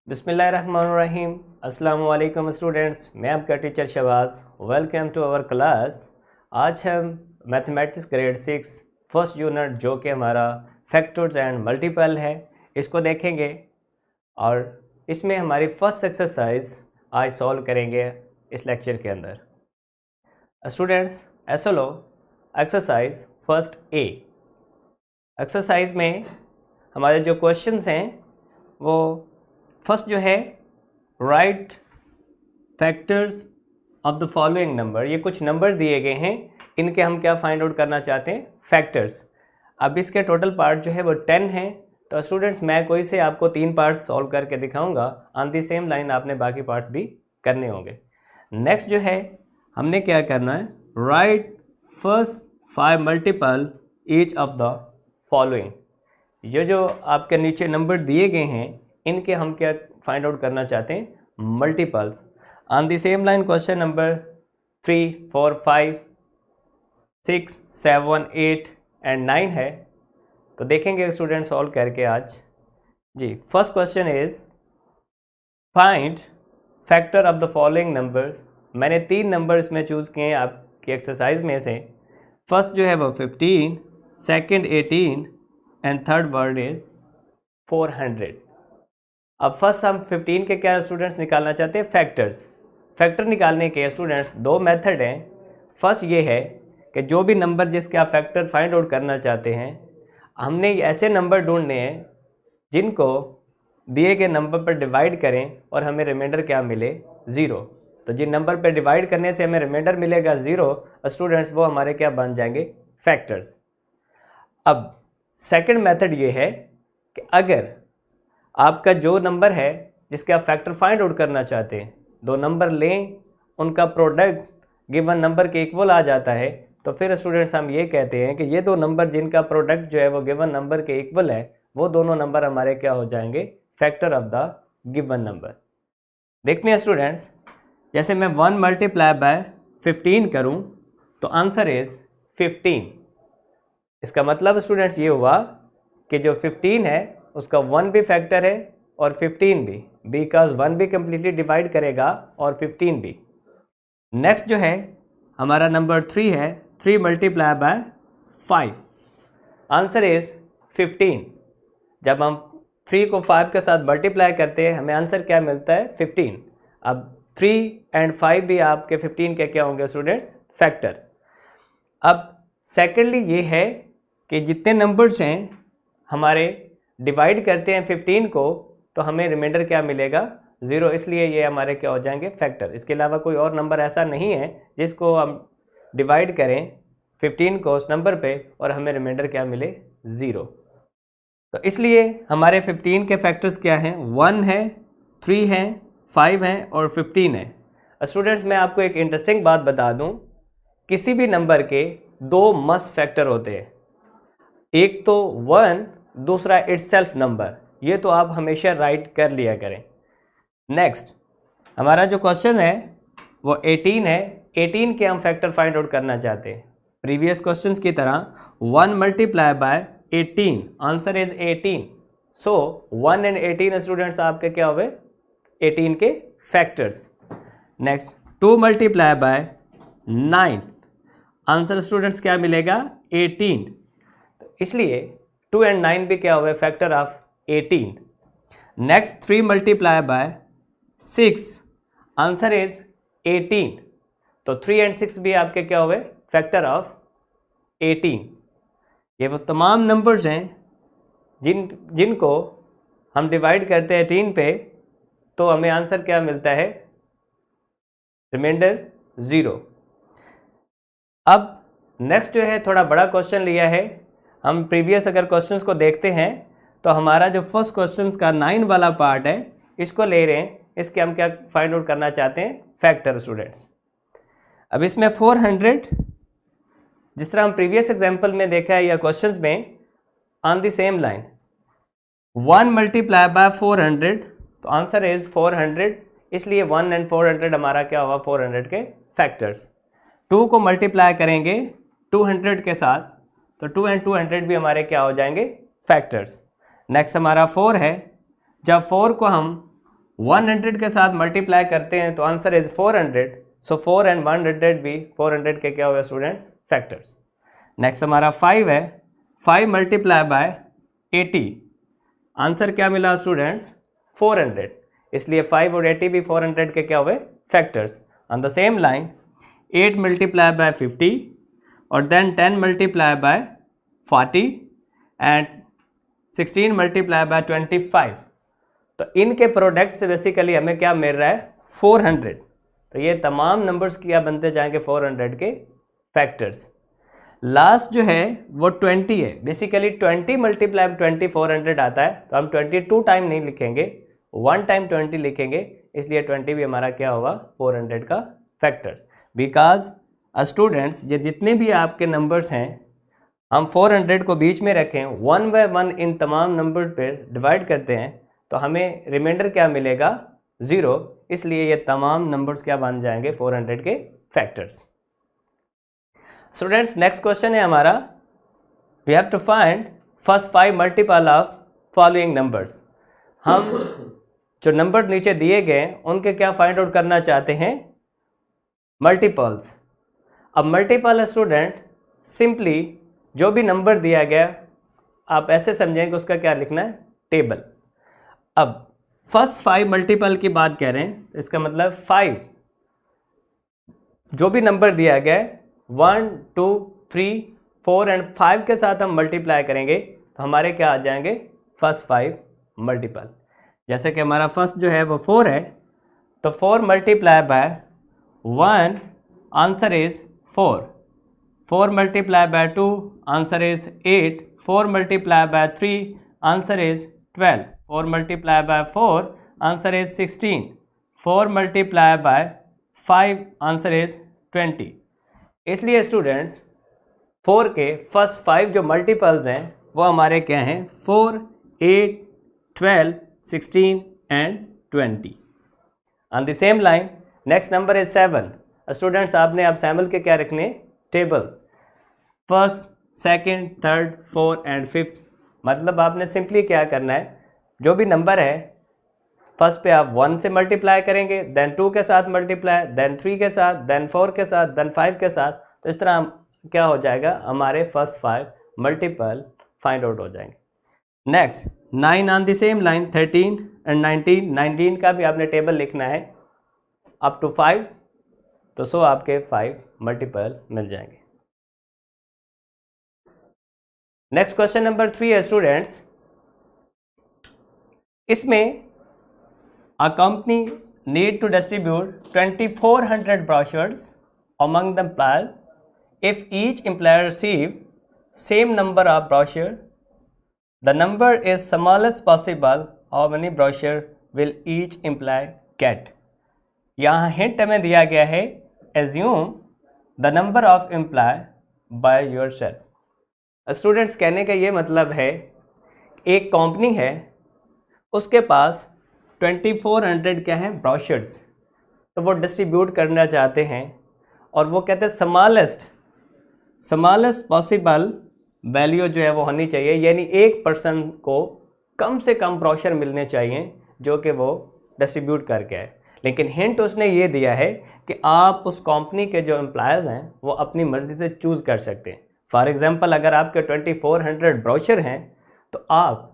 बिस्मिल्लाहिर्रहमानिर्रहीम। अस्सलाम वालेकुम स्टूडेंट्स, मैं आपका teacher Shahbaz. Welcome to our class. आज हम मैथमेटिक्स ग्रेड 6 फर्स्ट यूनिट जो कि हमारा फैक्टर्स एंड मल्टीपल है इसको देखेंगे और इसमें हमारी फर्स्ट एक्सरसाइज आज सॉल्व करेंगे इस लेक्चर के अंदर। स्टूडेंट्स ऐसा लो एक्सरसाइज फर्स्ट ए। एक्सरसाइज में हमारे जो क्वेश्चंस हैं वो फर्स्ट जो है right factors of the following number. ये कुछ नंबर दिए गए हैं, इनके हम क्या फाइंड आउट करना चाहते हैं, फैक्टर्स। अब इसके टोटल पार्ट जो है वो 10 हैं। तो स्टूडेंट्स मैं कोई से आपको 3 पार्ट्स सॉल्व करके दिखाऊंगा, ऑन दी सेम लाइन आपने बाकी पार्ट्स भी करने होंगे। नेक्स्ट जो है हमने क्या करना है, right first 5 multiple each of the following. ये जो आपके नीचे नंबर दिए गए हैं इनके हम क्या फाइंड आउट करना चाहते हैं, multiples. On the same line question number 3, 4, 5, 6, 7, 8 and 9 है। तो देखेंगे स्टूडेंट सॉल्व करके आज जी। First question is find factor of the following numbers. मैंने 3 नंबर्स में चूज़ किए हैं आपकी एक्सरसाइज में से। फर्स्ट जो है वो 15, second 18 and third word is 400। अब फर्स्ट हम 15 के क्या स्टूडेंट्स निकालना चाहते हैं, फैक्टर्स। फैक्टर निकालने के स्टूडेंट्स 2 मेथड हैं। फर्स्ट ये है कि जो भी नंबर जिसके आप फैक्टर फाइंड आउट करना चाहते हैं, हमने ऐसे नंबर ढूंढने हैं जिनको दिए गए नंबर पर डिवाइड करें और हमें रिमाइंडर क्या मिले, 0। तो जिन नंबर पर डिवाइड करने से हमें रिमाइंडर मिलेगा 0 स्टूडेंट्स, वो हमारे क्या बन जाएंगे, फैक्टर्स। अब सेकंड मेथड ये है कि अगर आपका जो नंबर है जिसके आप फैक्टर फाइंड आउट करना चाहते हैं, 2 नंबर लें, उनका प्रोडक्ट गिवन नंबर के इक्वल आ जाता है, तो फिर स्टूडेंट्स हम ये कहते हैं कि ये 2 नंबर जिनका प्रोडक्ट जो है वो गिवन नंबर के इक्वल है, वो दोनों नंबर हमारे क्या हो जाएंगे, factor of the given number. देखते हैं स्टूडेंट्स, जैसे मैं 1 मल्टीप्लाई बाय 15 करूँ तो आंसर इज 15। इसका मतलब स्टूडेंट्स ये हुआ कि जो 15 है उसका 1 भी फैक्टर है और 15 भी, बिकॉज 1 भी कम्प्लीटली डिवाइड करेगा और 15 भी। नेक्स्ट जो है हमारा नंबर 3 है, 3 मल्टीप्लाई बाय 5, आंसर इज 15। जब हम 3 को 5 के साथ मल्टीप्लाई करते हैं हमें आंसर क्या मिलता है, 15। अब 3 एंड 5 भी आपके 15 के क्या होंगे स्टूडेंट्स, फैक्टर। अब सेकेंडली ये है कि जितने नंबर्स हैं हमारे डिवाइड करते हैं 15 को तो हमें रिमाइंडर क्या मिलेगा, 0, इसलिए ये हमारे क्या हो जाएंगे, फैक्टर। इसके अलावा कोई और नंबर ऐसा नहीं है जिसको हम डिवाइड करें 15 को उस नंबर पे और हमें रिमाइंडर क्या मिले, 0। तो इसलिए हमारे 15 के फैक्टर्स क्या हैं, 1 है, 3 हैं, 5 हैं और 15 है। स्टूडेंट्स मैं आपको एक इंटरेस्टिंग बात बता दूं, किसी भी नंबर के 2 मस्ट फैक्टर होते हैं, एक तो 1, दूसरा इटसेल्फ नंबर। ये तो आप हमेशा राइट कर लिया करें। नेक्स्ट हमारा जो क्वेश्चन है वो 18 है। 18 के हम फैक्टर फाइंड आउट करना चाहते हैं प्रीवियस क्वेश्चंस की तरह। 1 multiply by 18, answer is 18। So 1 and 18 students आपके क्या हुए, 18 के factors. Next 2 multiply by 9, answer students क्या मिलेगा, 18। इसलिए 2 एंड 9 भी क्या हुए, factor of 18। Next 3 multiply by 6, answer is 18। तो 3 एंड 6 भी आपके क्या हुए, फैक्टर ऑफ 18। ये वो तमाम नंबर्स हैं जिनको हम डिवाइड करते हैं 18 पे तो हमें आंसर क्या मिलता है, रिमाइंडर 0। अब नेक्स्ट जो है थोड़ा बड़ा क्वेश्चन लिया है। हम प्रीवियस अगर क्वेश्चंस को देखते हैं तो हमारा जो फर्स्ट क्वेश्चंस का 9 वाला पार्ट है इसको ले रहे हैं, इसके हम क्या फाइंड आउट करना चाहते हैं, फैक्टर स्टूडेंट्स। अब इसमें 400, जिस तरह हम प्रीवियस एग्जांपल में देखा है या क्वेश्चंस में, on the same line 1 multiply by 400 तो आंसर इज 400। इसलिए 1 एंड 400 हमारा क्या हुआ, 400 के फैक्टर्स। 2 को मल्टीप्लाई करेंगे 200 के साथ तो 2 एंड 200 भी हमारे क्या हो जाएंगे, फैक्टर्स। नेक्स्ट हमारा 4 है, जब 4 को हम 100 के साथ मल्टीप्लाई करते हैं तो आंसर इज 400. सो 4 and 100 भी 400 के क्या हुए स्टूडेंट्स, फैक्टर्स. नेक्स्ट हमारा 5 है. 5 मल्टीप्लाई बाय 80. आंसर क्या मिला स्टूडेंट्स, 400. इसलिए 5 और 80 भी 400 के क्या हुए, factors. On the same line 8 multiply by 50 और then 10 multiply by 40 and 16 multiply by 25. तो इनके प्रोडक्ट से बेसिकली हमें क्या मिल रहा है, 400. तो ये तमाम नंबर्स क्या बनते जाएंगे, 400 के फैक्टर्स. लास्ट जो है वो 20 है. बेसिकली 20 मल्टीप्लाई 20 400 आता है, तो हम 22 टाइम नहीं लिखेंगे, 1 टाइम 20 लिखेंगे. इसलिए 20 भी हमारा क्या होगा, 400 का फैक्टर्स. बिकॉज स्टूडेंट्स ये जितने भी आपके नंबर्स हैं हम 400 को बीच में रखें, 1 बाय 1 इन तमाम नंबर पे डिवाइड करते हैं तो हमें रिमाइंडर क्या मिलेगा, 0. इसलिए ये तमाम नंबर्स क्या बन जाएंगे, 400 के फैक्टर्स. स्टूडेंट्स नेक्स्ट क्वेश्चन है हमारा, we have to find first 5 multiple of following numbers. हम जो नंबर नीचे दिए गए उनके क्या फाइंड आउट करना चाहते हैं, मल्टीपल्स. अब मल्टीपल स्टूडेंट सिंपली जो भी नंबर दिया गया आप ऐसे समझें कि उसका क्या लिखना है, टेबल. अब फर्स्ट 5 मल्टीपल की बात कह रहे हैं, इसका मतलब 5 जो भी नंबर दिया गया है 1 2 3 4 एंड 5 के साथ हम मल्टीप्लाई करेंगे तो हमारे क्या आ जाएंगे, फर्स्ट 5 मल्टीपल. जैसे कि हमारा फर्स्ट जो है वो 4 है, तो 4 multiply by 1 answer is 4. 4 multiply by 2 answer is 8. 4 multiply by 3 answer is 12. 4 multiply by 4 answer is 16. 4 multiply by 5 answer is 20. इसलिए स्टूडेंट्स 4 के फर्स्ट 5 जो मल्टीपल्स हैं वो हमारे क्या हैं, 4 8 12 16 and 20. On the same line next number is 7. Students आपने अब सैम्पल के क्या रखने, table. First second third 4 and 5. मतलब आपने सिंपली क्या करना है, जो भी नंबर है फर्स्ट पे आप 1 से मल्टीप्लाई करेंगे, देन 2 के साथ मल्टीप्लाई, देन 3 के साथ, देन 4 के साथ, देन 5 के साथ. तो इस तरह क्या हो जाएगा, हमारे फर्स्ट 5 मल्टीपल फाइंड आउट हो जाएंगे. Next 9 on the same line 13 and 19. 19 का भी आपने टेबल लिखना है अप टू 5, तो सो आपके 5 मल्टीपल मिल जाएंगे. नेक्स्ट क्वेश्चन नंबर 3 है स्टूडेंट्स. इसमें a company need to distribute 2400 brochures among the employees. If each employer receive same number of brochure, the number is smallest possible. How many brochure will each employee get? यहाँ hint हमें दिया गया है, assume the number of employee by yourself. Students कहने का ये मतलब है, एक कंपनी है उसके पास 2400 क्या है, ब्रोशर्स. तो वो डिस्ट्रीब्यूट करना चाहते हैं और वो कहते हैं स्मॉलेस्ट पॉसिबल वैल्यू जो है वो होनी चाहिए, यानी एक पर्सन को कम से कम ब्रोशर मिलने चाहिए जो कि वो डिस्ट्रीब्यूट करके है. लेकिन हिंट उसने ये दिया है कि आप उस कंपनी के जो एम्प्लॉयज़ हैं वो अपनी मर्ज़ी से चूज़ कर सकते हैं. फॉर एग्जांपल अगर आपके 2400 ब्रोशर हैं तो आप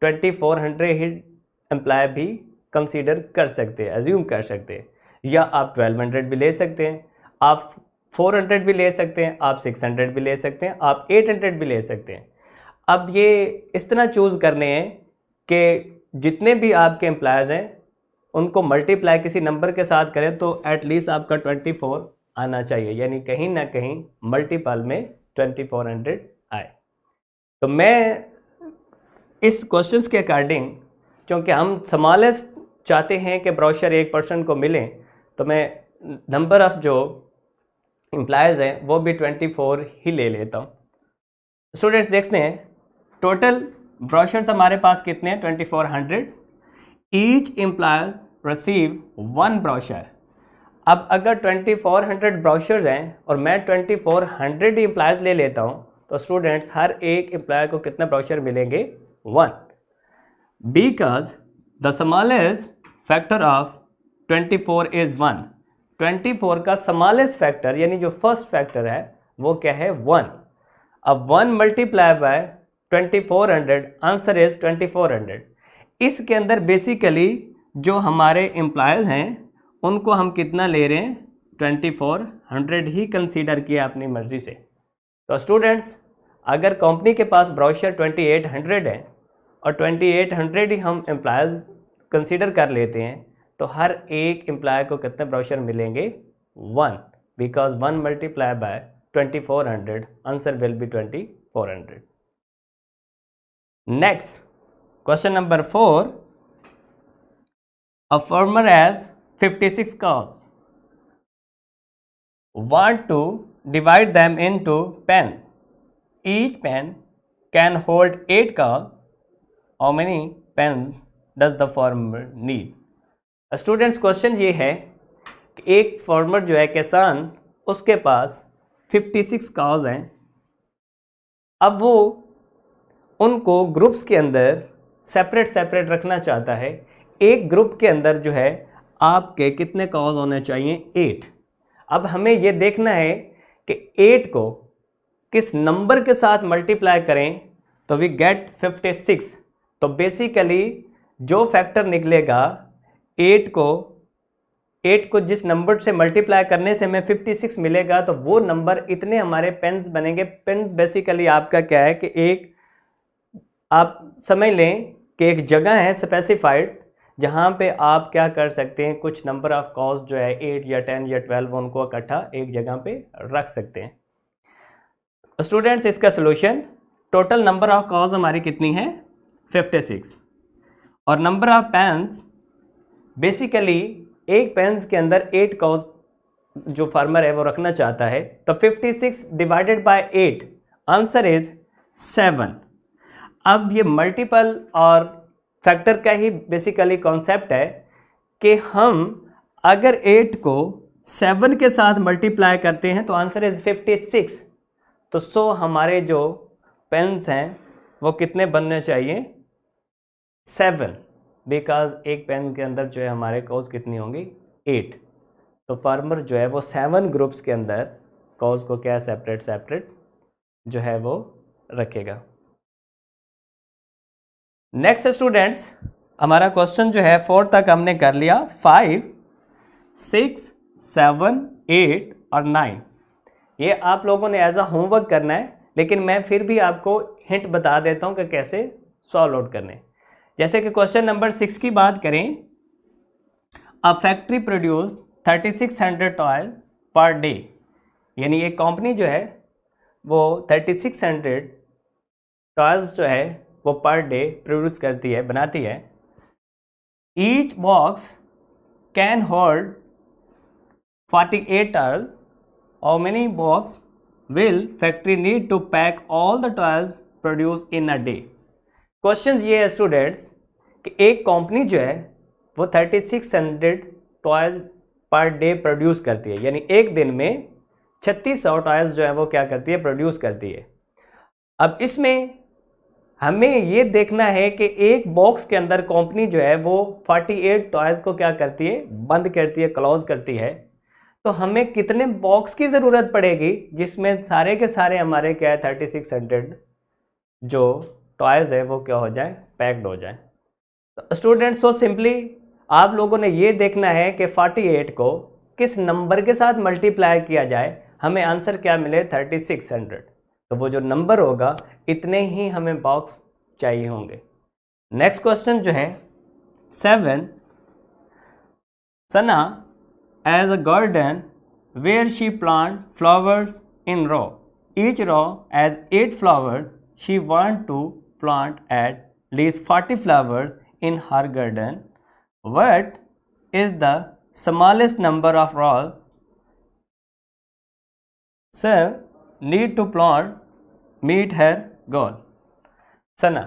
2400 ही एम्प्लॉय भी कंसीडर कर सकते हैं, एज्यूम कर सकते हैं. या आप 1200 भी ले सकते हैं, आप 400 भी ले सकते हैं, आप 600 भी ले सकते हैं, आप 800 भी ले सकते हैं. अब ये इस तरह चूज़ करने हैं कि जितने भी आपके एम्प्लॉयज़ हैं उनको मल्टीप्लाई किसी नंबर के साथ करें तो एटलीस्ट आपका 24 आना चाहिए, यानी कहीं ना कहीं मल्टीपल में 2400 आए. तो मैं इस क्वेश्चंस के अकॉर्डिंग, क्योंकि हम स्मॉलेस्ट चाहते हैं कि ब्रोशर एक पर्सन को मिले, तो मैं नंबर ऑफ़ जो एम्प्लॉयज़ हैं वो भी 24 ही ले लेता हूँ. स्टूडेंट्स देखते हैं टोटल ब्रोशर्स हमारे पास कितने हैं, 2400. Each employ receive 1 brochure. अब अगर 2400 ब्रोशर्स हैं और मैं 2400 एम्प्लॉयज़ ले लेता हूँ तो स्टूडेंट्स हर एक एम्प्लॉय को कितने ब्रोशर मिलेंगे, 1. Because the smallest factor of 24 is 1। 24 का स्मॉलेस्ट फैक्टर यानी जो फर्स्ट फैक्टर है वो क्या है 1। अब 1 मल्टीप्लाई बाय 2400, आंसर इज 2400। इसके अंदर बेसिकली जो हमारे एम्प्लॉयज़ हैं उनको हम कितना ले रहे हैं 2400 ही कंसीडर किया अपनी मर्जी से। तो स्टूडेंट्स अगर कंपनी के पास ब्राउचर 2800 है और 2800 ही हम एम्प्लॉयज़ कंसीडर कर लेते हैं तो हर एक एम्प्लॉय को कितने ब्राउचर मिलेंगे 1, because 1 multiply by 2400, answer will be 2400। Next question number 4, a farmer has 56 cows, want to divide them into pen, each pen can hold 8 cows, how many pens does the farmer need? Students question ये है कि एक farmer जो है किसान, उसके पास 56 cause हैं। अब वो उनको ग्रुप्स के अंदर सेपरेट रखना चाहता है। एक ग्रुप के अंदर जो है आपके कितने काउज होने चाहिए 8। अब हमें ये देखना है कि 8 को किस नंबर के साथ मल्टीप्लाई करें तो वी गेट 56। तो बेसिकली जो फैक्टर निकलेगा 8 को जिस नंबर से मल्टीप्लाई करने से हमें 56 मिलेगा तो वो नंबर इतने हमारे पेन्स बनेंगे। पेन्स बेसिकली आपका क्या है कि एक आप समझ लें कि एक जगह है स्पेसिफाइड जहाँ पे आप क्या कर सकते हैं, कुछ नंबर ऑफ काउज जो है 8 या 10 या 12 उनको इकट्ठा एक जगह पे रख सकते हैं। स्टूडेंट्स इसका solution, total number of cows हमारी कितनी है 56 और नंबर ऑफ पेन्स बेसिकली एक पेन्स के अंदर 8 काउज जो फार्मर है वो रखना चाहता है। तो 56 डिवाइडेड बाय 8, आंसर इज 7। अब ये मल्टीपल और फैक्टर का ही बेसिकली कॉन्सेप्ट है कि हम अगर 8 को 7 के साथ मल्टीप्लाई करते हैं तो आंसर इज 56। तो सो हमारे जो पेन्स हैं वो कितने बनने चाहिए 7, बिकॉज एक पेन के अंदर जो है हमारे कॉज कितनी होंगी 8। तो फार्मर जो है वो 7 ग्रुप्स के अंदर कॉज को क्या सेपरेट जो है वो रखेगा। नेक्स्ट स्टूडेंट्स हमारा क्वेश्चन जो है 4 तक हमने कर लिया। 5, 6, 7, 8 और 9 ये आप लोगों ने एज अ होमवर्क करना है, लेकिन मैं फिर भी आपको हिंट बता देता हूं कि कैसे सॉल्व आउट करने। जैसे कि क्वेश्चन नंबर 6 की बात करें, a factory produce 3600 toil per day, यानी एक कंपनी जो है वो 3600 टॉयल्स जो है वो पर डे प्रोड्यूस करती है, बनाती है। Each box can hold 48 tiles, how many box will factory need to pack all the tiles produce in a day. Question ये है स्टूडेंट्स कि एक कंपनी जो है वो 3600 टॉयज पर डे प्रोड्यूस करती है, यानी एक दिन में 3600 टॉयज जो है वो क्या करती है प्रोड्यूस करती है। अब इसमें हमें ये देखना है कि एक बॉक्स के अंदर कंपनी जो है वो 48 टॉयज को क्या करती है बंद करती है, क्लोज करती है। तो हमें कितने बॉक्स की ज़रूरत पड़ेगी जिसमें सारे के सारे हमारे क्या है 3600 जो टॉयज है वो क्या हो जाए पैक्ड हो जाए। तो स्टूडेंट्स सो सिंपली आप लोगों ने ये देखना है कि 48 को किस नंबर के साथ मल्टीप्लाई किया जाए, हमें आंसर क्या मिले 3600। तो वो जो नंबर होगा इतने ही हमें बॉक्स चाहिए होंगे। नेक्स्ट क्वेश्चन जो है 7, Sana has a garden where she plant flowers in row, each row has 8 flowers, she want to plant at least 40 flowers in her garden. What is the smallest number of rows so need to plant meet her goal? Sana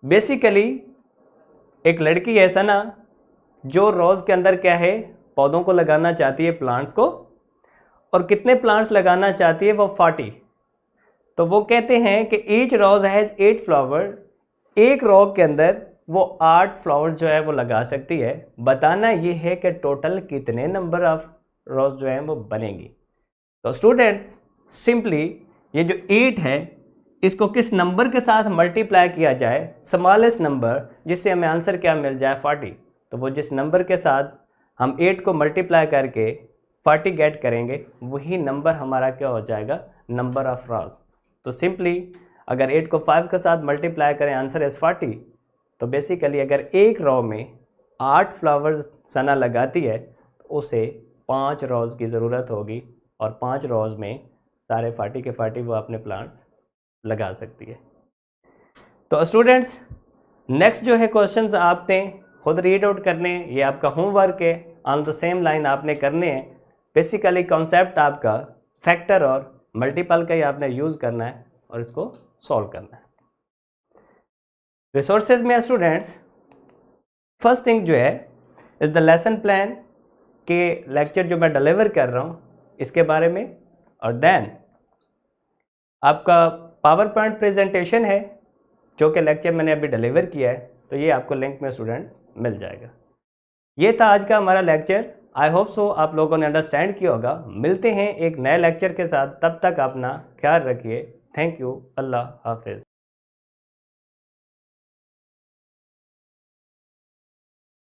basically एक लड़की है सना जो रोज़ के अंदर क्या है पौधों को लगाना चाहती है, प्लांट्स को, और कितने प्लांट्स लगाना चाहती है वो 40। तो वो कहते हैं कि ईच रोज हैज़ 8 फ्लावर, एक रो के अंदर वो 8 फ्लावर्स जो है वो लगा सकती है। बताना ये है कि टोटल कितने नंबर ऑफ रोज जो है वो बनेंगी। तो स्टूडेंट्स सिंपली ये जो 8 है इसको किस नंबर के साथ मल्टीप्लाई किया जाए, स्मॉलेस्ट नंबर, जिससे हमें आंसर क्या मिल जाए 40। तो वो जिस नंबर के साथ हम 8 को मल्टीप्लाई करके 40 गेट करेंगे वही नंबर हमारा क्या हो जाएगा, नंबर ऑफ रोज। तो सिंपली अगर 8 को 5 के साथ मल्टीप्लाई करें आंसर इज 40। तो बेसिकली अगर एक रो में 8 फ्लावर्स सना लगाती है तो उसे 5 रोज की ज़रूरत होगी और 5 रोज में सारे 40 के 40 वो अपने प्लांट्स लगा सकती है। तो स्टूडेंट्स नेक्स्ट जो है क्वेश्चंस आपने खुद रीड आउट करने हैं, ये आपका होमवर्क है, ऑन द सेम लाइन आपने करने हैं। बेसिकली कॉन्सेप्ट आपका फैक्टर और मल्टीपल का ही आपने यूज़ करना है और इसको सॉल्व करना है। रिसोर्सेज में स्टूडेंट्स फर्स्ट थिंग जो है इज द लेसन प्लान के लेक्चर जो मैं डिलीवर कर रहा हूँ इसके बारे में, और देन आपका पावर पॉइंट प्रेजेंटेशन है जो कि लेक्चर मैंने अभी डिलीवर किया है, तो ये आपको लिंक में स्टूडेंट्स मिल जाएगा। ये था आज का हमारा लेक्चर। आई होप सो आप लोगों ने अंडरस्टैंड किया होगा। मिलते हैं एक नए लेक्चर के साथ, तब तक अपना ख्याल रखिए। Thank you. अल्लाह हाफिज़।